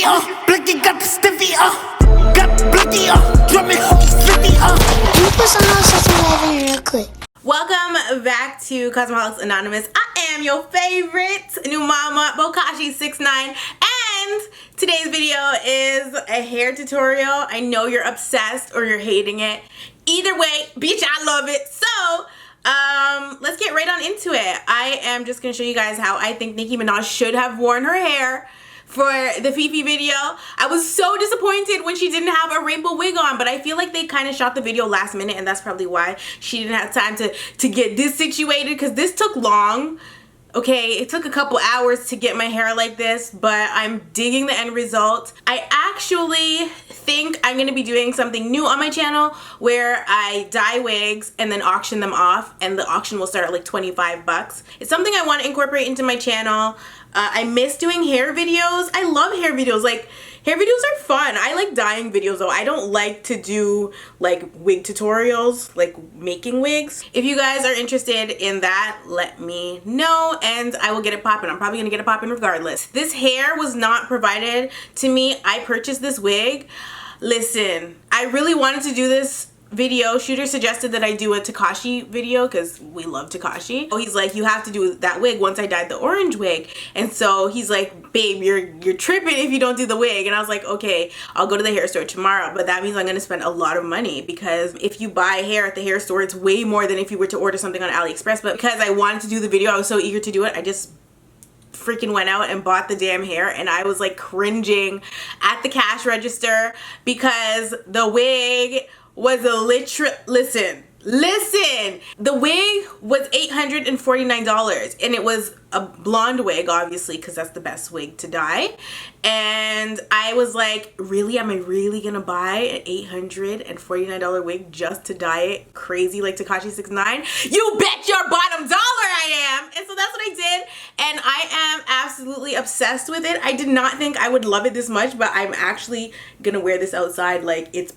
Blicky got the stiffy, got blicky, drumming, slippy, Can you put some on social media real quick? Welcome back to Cosmetics Anonymous. I am your favorite new mama, Tekashi 6Ix9ine, and today's video is a hair tutorial. I know you're obsessed or you're hating it. Either way, bitch, I love it. So, let's get right on into it. I am just gonna show you guys how I think Nicki Minaj should have worn her hair for the Fefe video. I was so disappointed when she didn't have a rainbow wig on, but I feel like they kind of shot the video last minute, and that's probably why she didn't have time to get this situated, because this took long. Okay, it took a couple hours to get my hair like this, but I'm digging the end result. I actually think I'm gonna be doing something new on my channel where I dye wigs and then auction them off, and the auction will start at like 25 bucks. It's something I want to incorporate into my channel. I miss doing hair videos. I love hair videos. Like, hair videos are fun. I like dyeing videos though. I don't like to do like wig tutorials, like making wigs. If you guys are interested in that, let me know and I will get it popping. I'm probably gonna get it popping regardless. This hair was not provided to me. I purchased this wig. Listen, I really wanted to do this video. Shooter suggested that I do a Tekashi video because we love Tekashi. So he's like, you have to do that wig once I dyed the orange wig. And so he's like, babe, you're tripping if you don't do the wig. And I was like, okay, I'll go to the hair store tomorrow. But that means I'm gonna spend a lot of money, because if you buy hair at the hair store, it's way more than if you were to order something on AliExpress. But because I wanted to do the video, I was so eager to do it, I just freaking went out and bought the damn hair, and I was like cringing at the cash register because the wig was a listen, the wig was $849, and it was a blonde wig, obviously, because that's the best wig to dye. And I was like, really, am I really gonna buy an $849 wig just to dye it crazy like Tekashi 6Ix9ine? You bet your bottom dollar I am. And so that's what I did, and I am absolutely obsessed with it. I did not think I would love it this much, but I'm actually gonna wear this outside like it's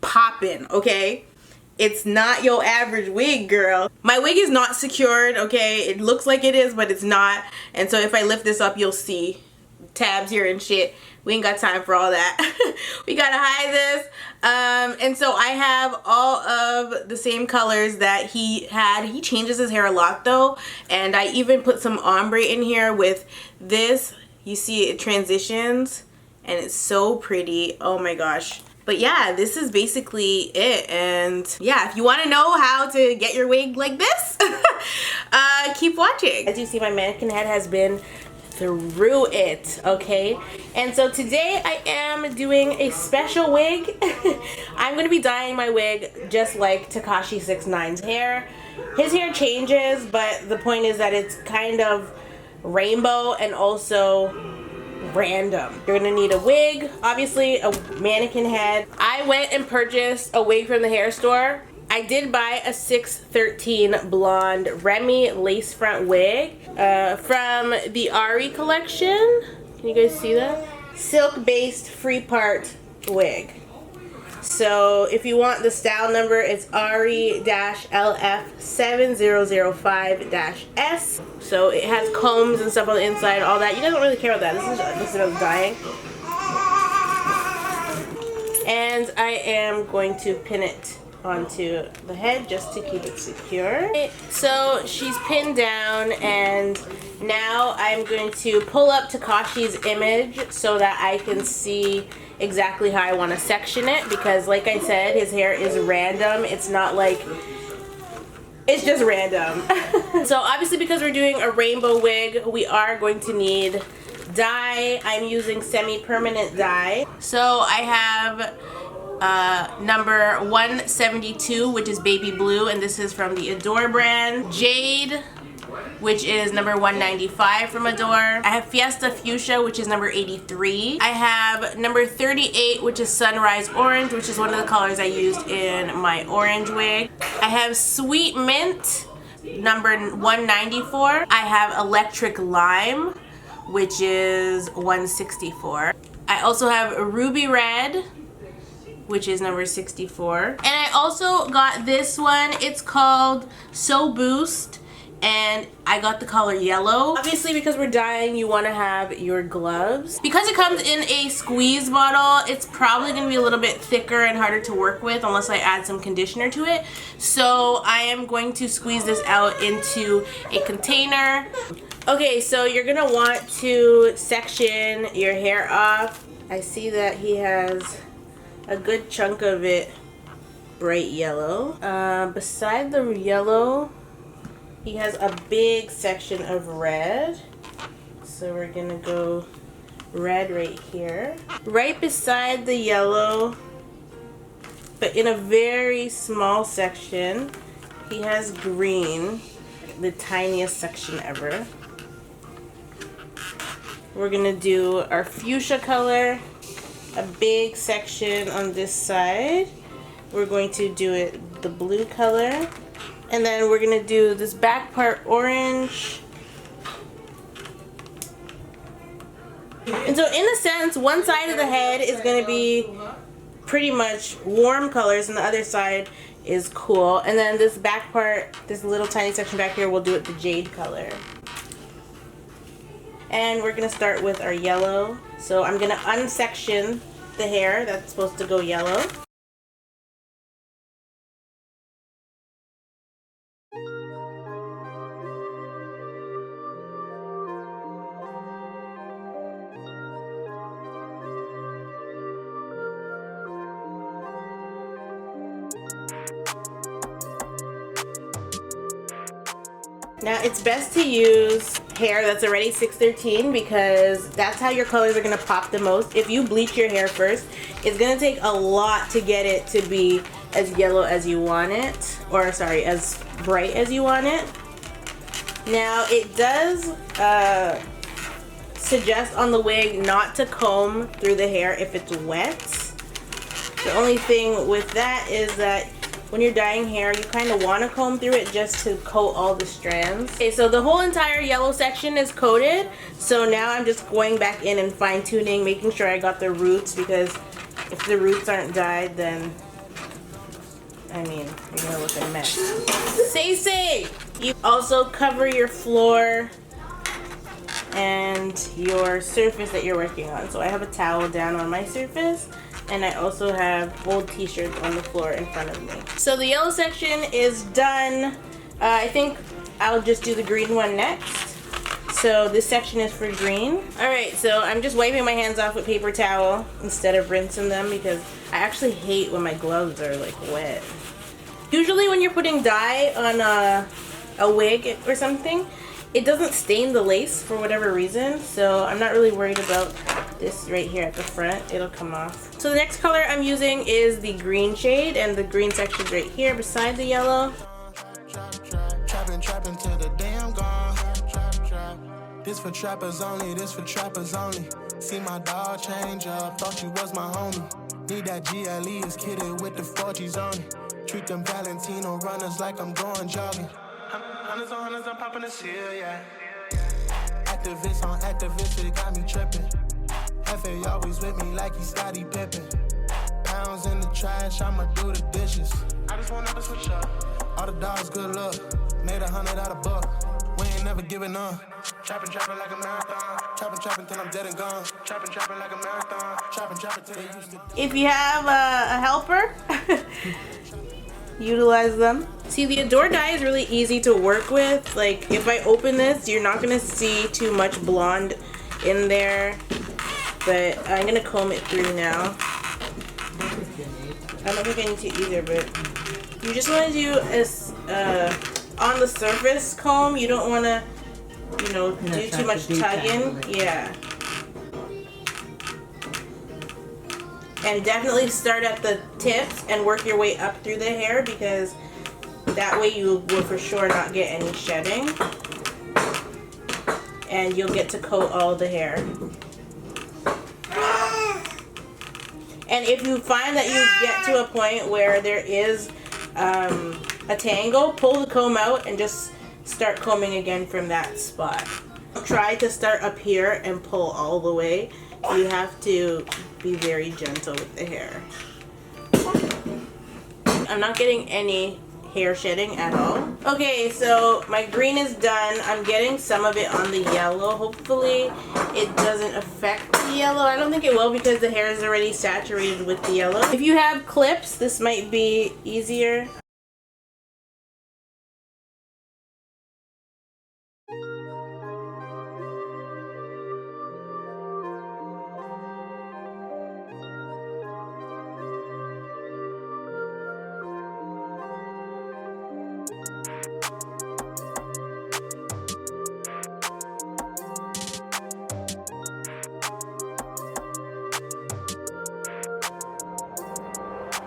poppin', okay? It's not your average wig, girl. My wig is not secured, okay? It looks like it is, but it's not. And so if I lift this up, you'll see tabs here and shit. We ain't got time for all that. We gotta hide this. And so I have all of the same colors that he had. He changes his hair a lot though. And I even put some ombre in here with this. You see it transitions and it's so pretty. Oh my gosh. But yeah, this is basically it. And yeah, if you want to know how to get your wig like this, keep watching. As you see, my mannequin head has been through it, okay? And so today I am doing a special wig. I'm going to be dyeing my wig just like Tekashi 6Ix9ine's hair. His hair changes, but the point is that it's kind of rainbow and also random. You're gonna need a wig, obviously a mannequin head. I went and purchased a wig from the hair store. I did buy a 613 blonde Remy lace front wig from the Ari collection. Can you guys see that? Silk based free part wig. So if you want the style number, it's RE-LF7005-S. So it has combs and stuff on the inside, all that. You guys don't really care about that. This is about dyeing. And I am going to pin it onto the head just to keep it secure. So she's pinned down, and now I'm going to pull up Tekashi's image so that I can see exactly how I want to section it, because like I said, his hair is random. It's not like, it's just random. So obviously, because we're doing a rainbow wig, we are going to need dye. I'm using semi-permanent dye. So I have number 172, which is baby blue, and this is from the Adore brand. Jade, which is number 195 from Adore. I have Fiesta Fuchsia, which is number 83. I have number 38, which is Sunrise Orange, which is one of the colors I used in my orange wig. I have Sweet Mint, number 194. I have Electric Lime, which is 164. I also have Ruby Red, which is number 64. And I also got this one. It's called So Boost. and I got the color yellow. Obviously, because we're dyeing, you want to have your gloves. Because it comes in a squeeze bottle, it's probably going to be a little bit thicker and harder to work with unless I add some conditioner to it. So I am going to squeeze this out into a container. Okay, so you're going to want to section your hair off. I see that he has a good chunk of it bright yellow. Beside the yellow, he has a big section of red. So we're gonna go red right here. Right beside the yellow, but in a very small section, he has green, the tiniest section ever. We're gonna do our fuchsia color, a big section on this side. We're going to do it the blue color. And then we're gonna do this back part orange. And so in a sense, one side of the head is gonna be pretty much warm colors and the other side is cool. And then this back part, this little tiny section back here, we'll do it the jade color. And we're gonna start with our yellow. So I'm gonna unsection the hair that's supposed to go yellow. Now it's best to use hair that's already 613 because that's how your colors are going to pop the most. If you bleach your hair first, it's going to take a lot to get it to be as yellow as you want it, or sorry, as bright as you want it. Now it does suggest on the wig not to comb through the hair if it's wet. The only thing with that is that when you're dyeing hair, you kind of want to comb through it just to coat all the strands. Okay, so the whole entire yellow section is coated. So now I'm just going back in and fine tuning, making sure I got the roots, because if the roots aren't dyed, then, I mean, you're gonna look a mess. Say! You also cover your floor and your surface that you're working on. So I have a towel down on my surface, and I also have old t-shirts on the floor in front of me. So the yellow section is done. I think I'll just do the green one next. So this section is for green. Alright, so I'm just wiping my hands off with paper towel instead of rinsing them because I actually hate when my gloves are like wet. Usually when you're putting dye on a wig or something, it doesn't stain the lace for whatever reason, so I'm not really worried about this right here at the front. It'll come off. So the next color I'm using is the green shade, and the green section's right here beside the yellow. Trapping till the damn gone. This for trappers only, this for trappers only. See my dog change up, thought you was my homie. Need that GLE is kitted with the 4Gs on it. Treat them Valentino runners like I'm going jogging. Hundreds on hundreds, I'm popping a seal, yeah. Activists on activists, it got me tripping. Fefe always with me like he's Scottie Pippen. Pounds in the trash, I'ma do the dishes. I just want to switch up. All the dogs, good luck. Made 100 out of buck. We ain't never giving up. Trapping like a marathon. Trapping till I'm dead and gone. Trapping like a marathon. Trapping till they used to. If you have a helper, utilize them. See, the Adore dye is really easy to work with. Like, if I open this, you're not gonna see too much blonde in there. But I'm gonna comb it through now. I don't think I need to either, but you just want to do as on the surface comb. You don't want to, you know, do too much tugging. Yeah. And definitely start at the tips and work your way up through the hair, because that way you will for sure not get any shedding. And you'll get to coat all the hair. And if you find that you get to a point where there is a tangle, pull the comb out and just start combing again from that spot. Try to start up here and pull all the way. You have to be very gentle with the hair. I'm not getting any hair shedding at all. Okay, so my green is done. I'm getting some of it on the yellow. Hopefully it doesn't affect the yellow. I don't think it will because the hair is already saturated with the yellow. If you have clips, this might be easier.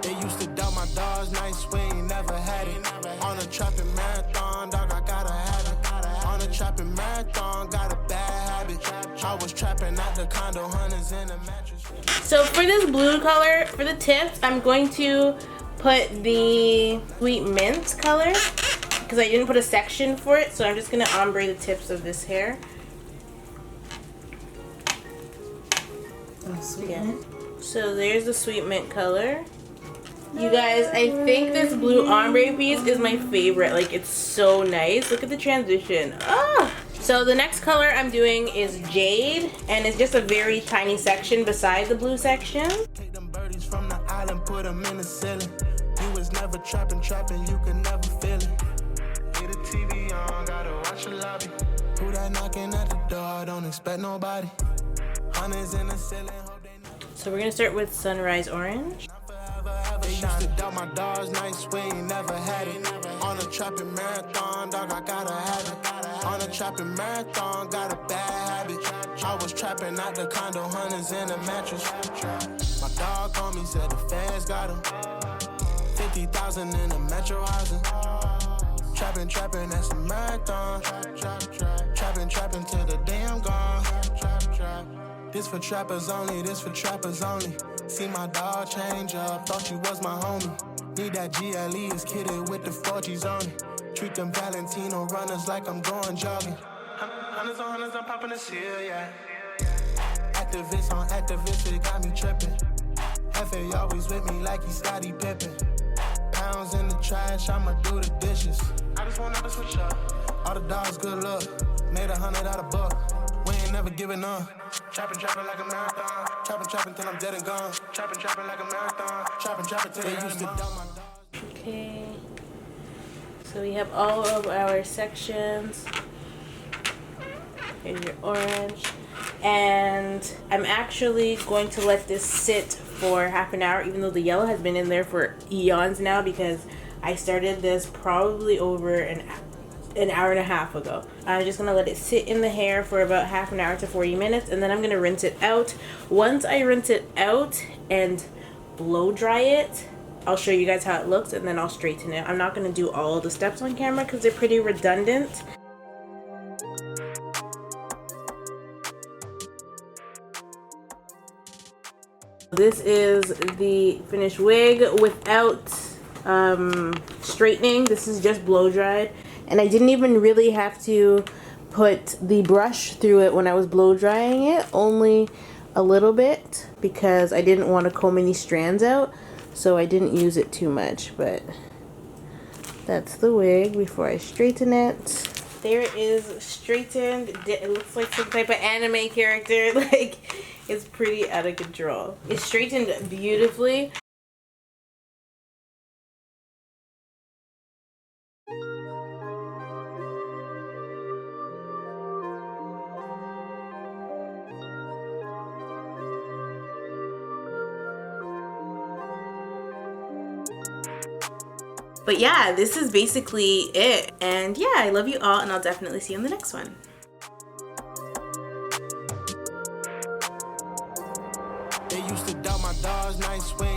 They used to doubt my dogs, nice we ain't never had it. On a trapping marathon, dog, I gotta have it. On a trapping marathon, got a bad habit. I was trapping at the condo, hunters in a mattress. So for this blue color, for the tips, I'm going to put the sweet mint color because I didn't put a section for it. So I'm just gonna ombre the tips of this hair. Yeah. So there's the sweet mint color. You guys, I think this blue ombre piece is my favorite. Like, it's so nice. Look at the transition. Ah! So the next color I'm doing is Jade, and it's just a very tiny section beside the blue section. Take them birdies from the island, put them in the ceiling. You was never trapping, you could never feel it. Get a TV on, gotta watch the lobby. Who that knocking at the door, don't expect nobody. Hunters in the ceiling, hope they know. So we're gonna start with Sunrise Orange. They used to doubt my dogs, nice we ain't never had it. On a trapping marathon, dog, I gotta have it. On a trapping marathon, got a bad habit. I was trapping at the condo, hunters in a mattress. My dog called me, said the fans got him. 50,000 in a metro housing. Trapping, that's a marathon. Trapping till the day I'm gone. This for trappers only, this for trappers only. See my dog change up, thought you was my homie. Need that GLE, is kitted with the 4Gs on it. Treat them Valentino runners like I'm going jogging. Hunters on hunters, I'm popping the seal, yeah. Activists on activists, it got me tripping. Fefe always with me like he's Scottie Pippen. Pounds in the trash, I'ma do the dishes. I just wanna switch up. All the dogs, good luck. Made 100 out of buck. We ain't never giving up. Trapping like a marathon. Trapping till I'm dead and gone. Trapping like a marathon. Trapping till they used to dump my dog. Okay. So we have all of our sections. Here's your orange. And I'm actually going to let this sit for half an hour, even though the yellow has been in there for eons now, because I started this probably over an hour and a half ago. I'm just gonna let it sit in the hair for about half an hour to 40 minutes, and then I'm gonna rinse it out. Once I rinse it out and blow dry it, I'll show you guys how it looks, and then I'll straighten it. I'm not gonna do all the steps on camera because they're pretty redundant. This is the finished wig without straightening. This is just blow dried. And I didn't even really have to put the brush through it when I was blow drying it, only a little bit, because I didn't want to comb any strands out, so I didn't use it too much. But that's the wig before I straighten it. There it is, straightened. It looks like some type of anime character. Like, it's pretty out of control. It's straightened beautifully. But yeah, this is basically it. And yeah, I love you all, and I'll definitely see you in the next one. They used to doubt my dogs, nice we